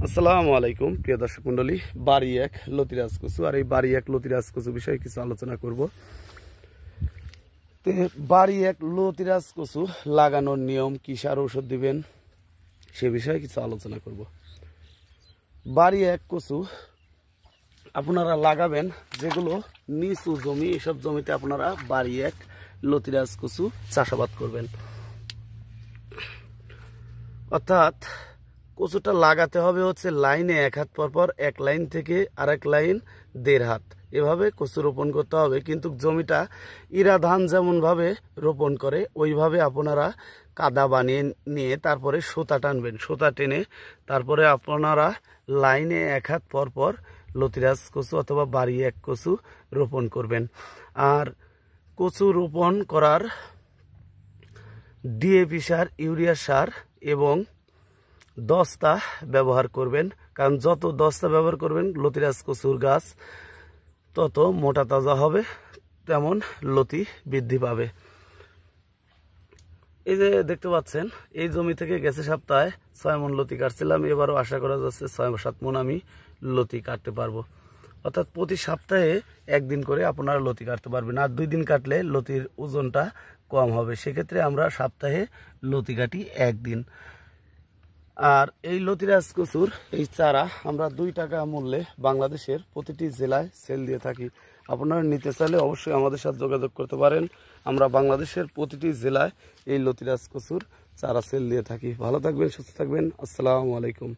আসসালামু আলাইকুম প্রিয় দর্শক মন্ডলী। বাড়ি এক লতিরাজ কচু, আর এই বাড়ি এক লতিরাজ কচু বিষয়ে কিছু আলোচনা করব। বাড়ি এক লতিরাজ কচু লাগানোর নিয়ম, কি সার ঔষধ দিবেন সে বিষয়ে কিছু আলোচনা করব। বাড়ি এক কচু আপনারা লাগাবেন যেগুলো নিচু জমি, এসব জমিতে আপনারা বাড়ি এক লতিরাজ কচু চাষাবাদ করবেন। অর্থাৎ কচুটা লাগাতে হবে হচ্ছে লাইনে 1 হাত পরপর, এক লাইন থেকে আরেক লাইন 1.5 হাত, এভাবে কচু রোপণ করতে হবে। কিন্তু জমিটা ইরা ধান যেমন ভাবে রোপণ করে ওইভাবে আপনারা কাদা বানিয়ে নিয়ে তারপরে সুতা টানবেন। সুতা টেনে তারপরে আপনারা লাইনে 1 হাত পরপর লতিরাজ কচু অথবা বাড়ি এক কচু রোপণ করবেন। আর কচু রোপণ করার ডিএপি সার, ইউরিয়া সার এবং দস্তা ব্যবহার করবেন, কারণ যত দস্তা ব্যবহার করবেন লতিরাজ কচুর গাছ তত মোটা তাজা হবে, তেমন লতি বৃদ্ধি পাবে। এই যে দেখতে পাচ্ছেন, এই জমি থেকে গেছে সপ্তাহে 6 মণ লতি কাটছিলাম, এবারও আশা করা যাচ্ছে 6-7 মণ আমি লতি কাটতে পারবো। অর্থাৎ প্রতি সপ্তাহে একদিন করে আপনারা লতি কাটতে পারবেন। আর 2 দিন কাটলে লতির ওজনটা কম হবে, সেক্ষেত্রে আমরা সপ্তাহে লতি কাটি একদিন। আর এই লতিরাজ কচুর এই চারা আমরা 2 টাকা মূল্যে বাংলাদেশের প্রতিটি জেলায় সেল দিয়ে থাকি। আপনারা নিতে চাইলে অবশ্যই আমাদের সাথে যোগাযোগ করতে পারেন। আমরা বাংলাদেশের প্রতিটি জেলায় এই লতিরাজ কচুর চারা সেল দিয়ে থাকি। ভালো থাকবেন, সুস্থ থাকবেন। আসসালামু আলাইকুম।